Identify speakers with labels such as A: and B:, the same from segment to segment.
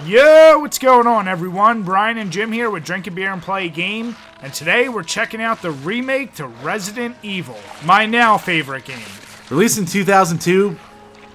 A: Yo, what's going on everyone? Brian and Jim here with DrinkABeerandPlayAGame, and today we're checking out the remake to Resident Evil, my now favorite game.
B: Released in 2002,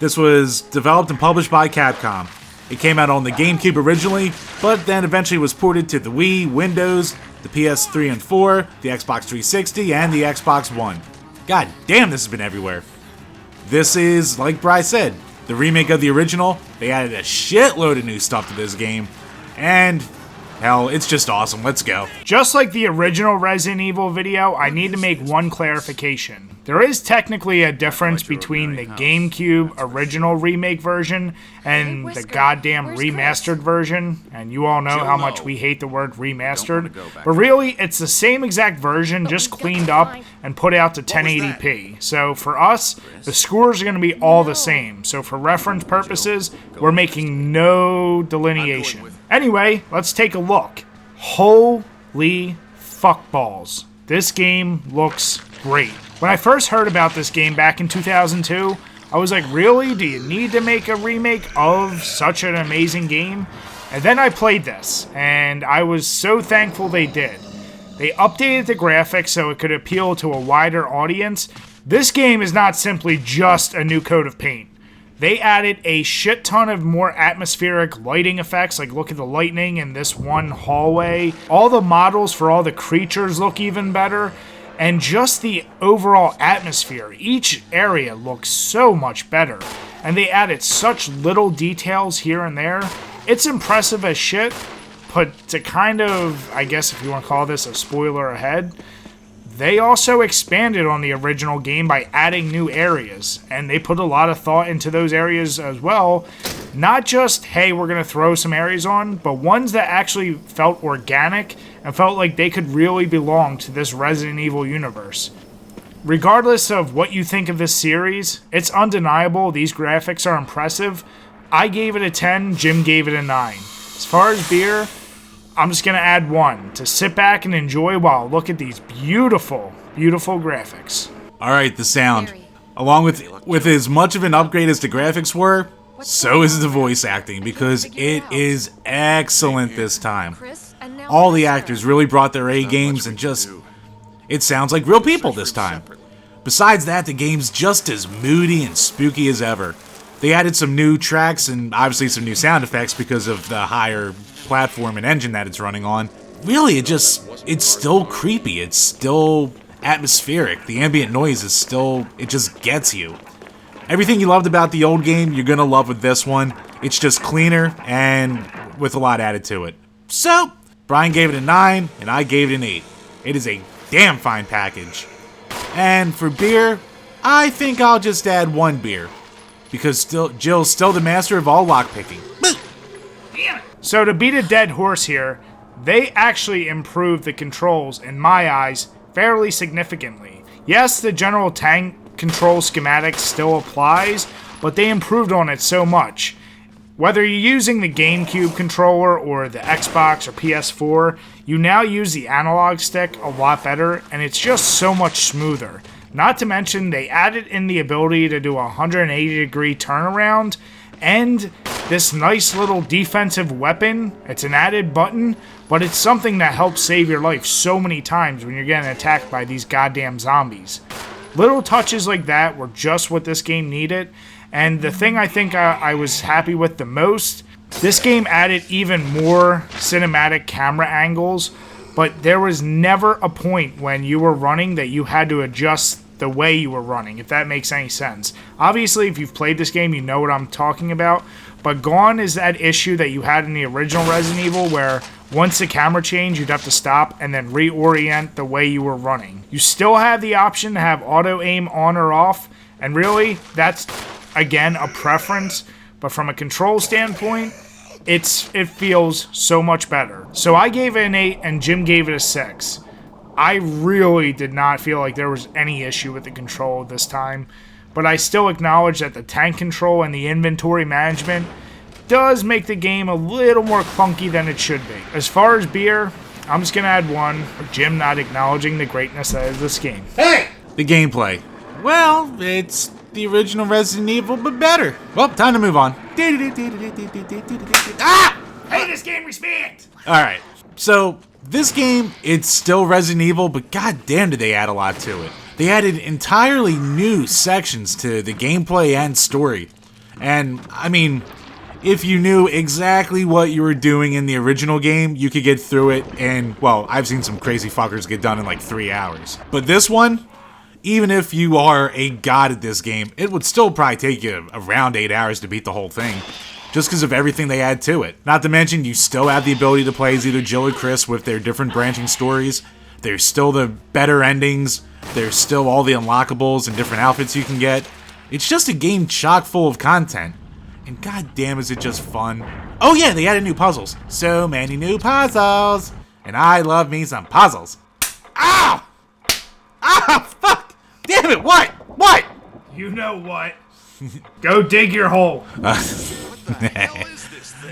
B: this was developed and published by Capcom. It came out on the GameCube originally, but then eventually was ported to the Wii, Windows, the PS3 and 4, the Xbox 360, and the Xbox One. God damn, this has been everywhere. This is, like Bri said, the remake of the original. They added a shitload of new stuff to this game, and hell, it's just awesome. Let's go.
A: Just like the original Resident Evil video, I need to make one clarification. There is technically a difference between the GameCube original remake version and the goddamn remastered version, and you all know how much we hate the word remastered, but really, it's the same exact version, just cleaned up and put out to 1080p. So for us, the scores are going to be all the same, so for reference purposes, we're making no delineation. Anyway, let's take a look. Holy fuckballs. This game looks great. When I first heard about this game back in 2002, I was like, really? Do you need to make a remake of such an amazing game? And then I played this, and I was so thankful they did. They updated the graphics so it could appeal to a wider audience. This game is not simply just a new coat of paint. They added a shit ton of more atmospheric lighting effects, like look at the lightning in this one hallway. All the models for all the creatures look even better. And just the overall atmosphere, each area looks so much better. And they added such little details here and there. It's impressive as shit, but to kind of, I guess if you want to call this a spoiler ahead, they also expanded on the original game by adding new areas, and they put a lot of thought into those areas as well. Not just, hey, we're going to throw some areas on, but ones that actually felt organic and felt like they could really belong to this Resident Evil universe. Regardless of what you think of this series, it's undeniable these graphics are impressive. I gave it a 10, Jim gave it a 9. As far as beer, I'm just going to add 1 to sit back and enjoy while I look at these beautiful, beautiful graphics.
B: Alright, the sound. Along with as much of an upgrade as the graphics were, so is the voice acting, because it is excellent this time. All the actors really brought their A games, and just, it sounds like real people this time. Besides that, the game's just as moody and spooky as ever. They added some new tracks and obviously some new sound effects because of the higher platform and engine that it's running on. Really, it's still creepy, it's still atmospheric, the ambient noise is still, it just gets you. Everything you loved about the old game, you're gonna love with this one. It's just cleaner and with a lot added to it. So, Brian gave it a 9 and I gave it an 8. It is a damn fine package. And for beer, I think I'll just add 1 beer, because Jill's still the master of all lockpicking.
A: So to beat a dead horse here, they actually improved the controls, in my eyes, fairly significantly. Yes, the general tank control schematic still applies, but they improved on it so much. Whether you're using the GameCube controller or the Xbox or PS4, you now use the analog stick a lot better, and it's just so much smoother. Not to mention, they added in the ability to do a 180-degree turnaround, and this nice little defensive weapon. It's an added button, but it's something that helps save your life so many times when you're getting attacked by these goddamn zombies. Little touches like that were just what this game needed, and the thing I think I was happy with the most, this game added even more cinematic camera angles, but there was never a point when you were running that you had to adjust the way you were running, if that makes any sense. Obviously, if you've played this game, you know what I'm talking about, but gone is that issue that you had in the original Resident Evil where once the camera changed, you'd have to stop and then reorient the way you were running. You still have the option to have auto-aim on or off, and really, that's, again, a preference, but from a control standpoint, it feels so much better. So I gave it an 8 and Jim gave it a 6. I really did not feel like there was any issue with the control this time, but I still acknowledge that the tank control and the inventory management does make the game a little more clunky than it should be. As far as beer, I'm just going to add 1, for Jim not acknowledging the greatness that is this game.
B: Hey! The gameplay. Well, it's the original Resident Evil, but better. Well, time to move on. Ah!
A: Pay this game respect!
B: Alright, so this game, it's still Resident Evil, but goddamn did they add a lot to it. They added entirely new sections to the gameplay and story. And, I mean, if you knew exactly what you were doing in the original game, you could get through it in, well, I've seen some crazy fuckers get done in like 3 hours. But this one, even if you are a god at this game, it would still probably take you around 8 hours to beat the whole thing. Just because of everything they add to it. Not to mention, you still have the ability to play as either Jill or Chris with their different branching stories. There's still the better endings. There's still all the unlockables and different outfits you can get. It's just a game chock full of content. And goddamn is it just fun. Oh yeah, they added new puzzles. So many new puzzles. And I love me some puzzles. Ow! Ah, fuck! Damn it, what? What?
A: You know what? Go dig your hole.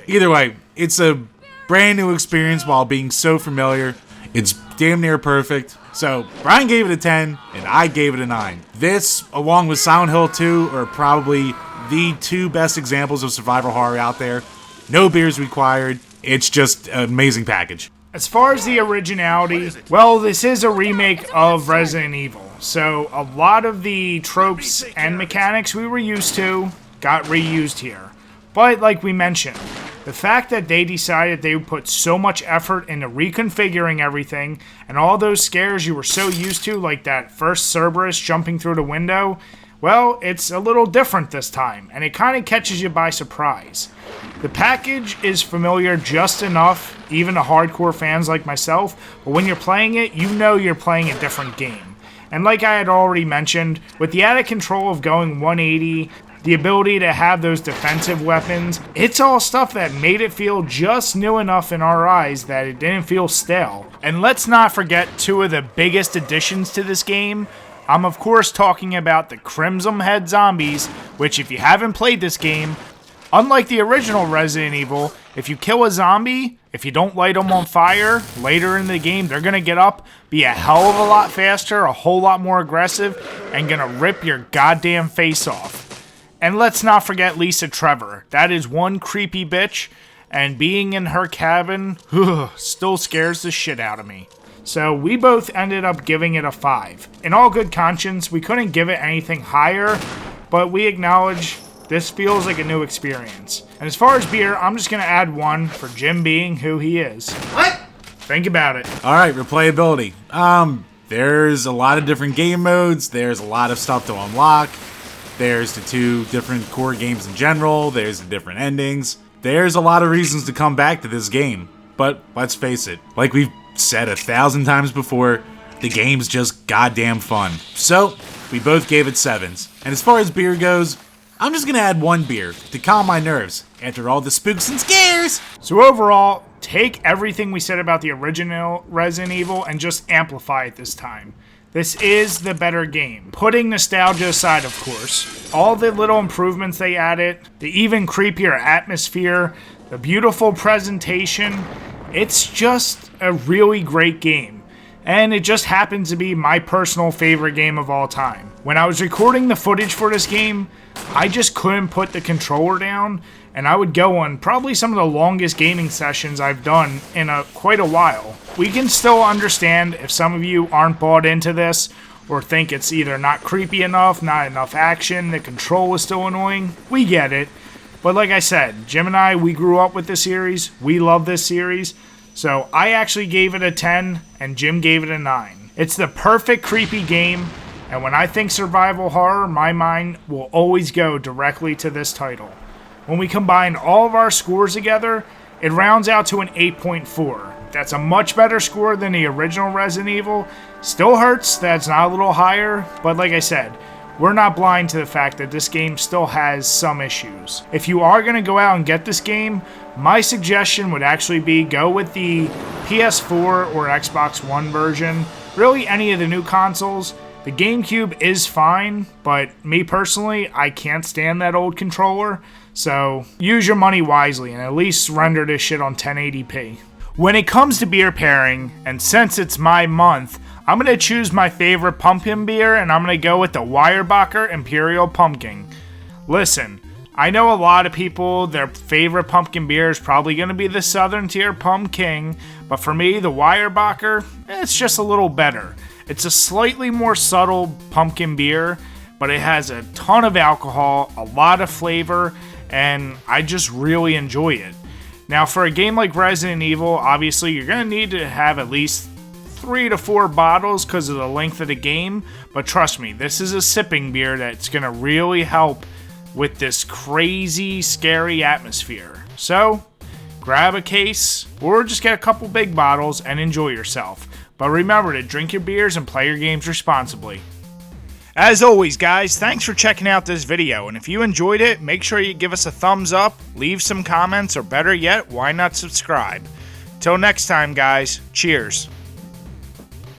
B: Either way, it's a brand new experience while being so familiar. It's damn near perfect. So, Brian gave it a 10, and I gave it a 9. This, along with Silent Hill 2, are probably the two best examples of survival horror out there. No beers required. It's just an amazing package.
A: As far as the originality, well, this is a remake of Resident Evil. So, a lot of the tropes and mechanics we were used to got reused here. But, like we mentioned, the fact that they decided they would put so much effort into reconfiguring everything, and all those scares you were so used to, like that first Cerberus jumping through the window, well, it's a little different this time, and it kind of catches you by surprise. The package is familiar just enough, even to hardcore fans like myself, but when you're playing it, you know you're playing a different game. And like I had already mentioned, with the added control of going 180, the ability to have those defensive weapons, it's all stuff that made it feel just new enough in our eyes that it didn't feel stale. And let's not forget two of the biggest additions to this game. I'm of course talking about the Crimson Head zombies, which if you haven't played this game, unlike the original Resident Evil, if you kill a zombie, if you don't light them on fire, later in the game they're gonna get up, be a hell of a lot faster, a whole lot more aggressive, and gonna rip your goddamn face off. And let's not forget Lisa Trevor. That is one creepy bitch, and being in her cabin still scares the shit out of me. So we both ended up giving it a 5. In all good conscience, we couldn't give it anything higher, but we acknowledge this feels like a new experience. And as far as beer, I'm just going to add 1 for Jim being who he is. What? Think about it.
B: Alright, replayability. There's a lot of different game modes. There's a lot of stuff to unlock. There's the 2 different core games in general. There's the different endings. There's a lot of reasons to come back to this game. But let's face it, like we've said 1,000 times before, the game's just goddamn fun. So, we both gave it 7s. And as far as beer goes, I'm just gonna add 1 beer to calm my nerves after all the spooks and scares.
A: So overall, take everything we said about the original Resident Evil and just amplify it this time. This is the better game. Putting nostalgia aside, of course. All the little improvements they added, the even creepier atmosphere, the beautiful presentation, it's just a really great game. And it just happens to be my personal favorite game of all time. When I was recording the footage for this game, I just couldn't put the controller down, and I would go on probably some of the longest gaming sessions I've done in quite a while. We can still understand if some of you aren't bought into this, or think it's either not creepy enough, not enough action, the control is still annoying. We get it. But like I said, Jim and I, we grew up with this series. We love this series. So I actually gave it a 10, and Jim gave it a 9. It's the perfect creepy game, and when I think survival horror, my mind will always go directly to this title. When we combine all of our scores together, it rounds out to an 8.4. That's a much better score than the original Resident Evil. Still hurts that it's not a little higher, but like I said, we're not blind to the fact that this game still has some issues. If you are going to go out and get this game, my suggestion would actually be go with the PS4 or Xbox One version. Really, any of the new consoles. The GameCube is fine, but me personally, I can't stand that old controller. So use your money wisely and at least render this shit on 1080p. When it comes to beer pairing, and since it's my month, I'm going to choose my favorite pumpkin beer, and I'm going to go with the Weyerbacher Imperial Pumpkin. Listen, I know a lot of people, their favorite pumpkin beer is probably going to be the Southern Tier Pumpkin, but for me, the Weyerbacher, it's just a little better. It's a slightly more subtle pumpkin beer, but it has a ton of alcohol, a lot of flavor, and I just really enjoy it. Now, for a game like Resident Evil, obviously you're going to need to have at least 3 to 4 bottles because of the length of the game, but trust me, this is a sipping beer that's going to really help with this crazy, scary atmosphere. So, grab a case, or just get a couple big bottles and enjoy yourself. But remember to drink your beers and play your games responsibly. As always, guys, thanks for checking out this video, and if you enjoyed it, make sure you give us a thumbs up, leave some comments, or better yet, why not subscribe? Till next time, guys, cheers.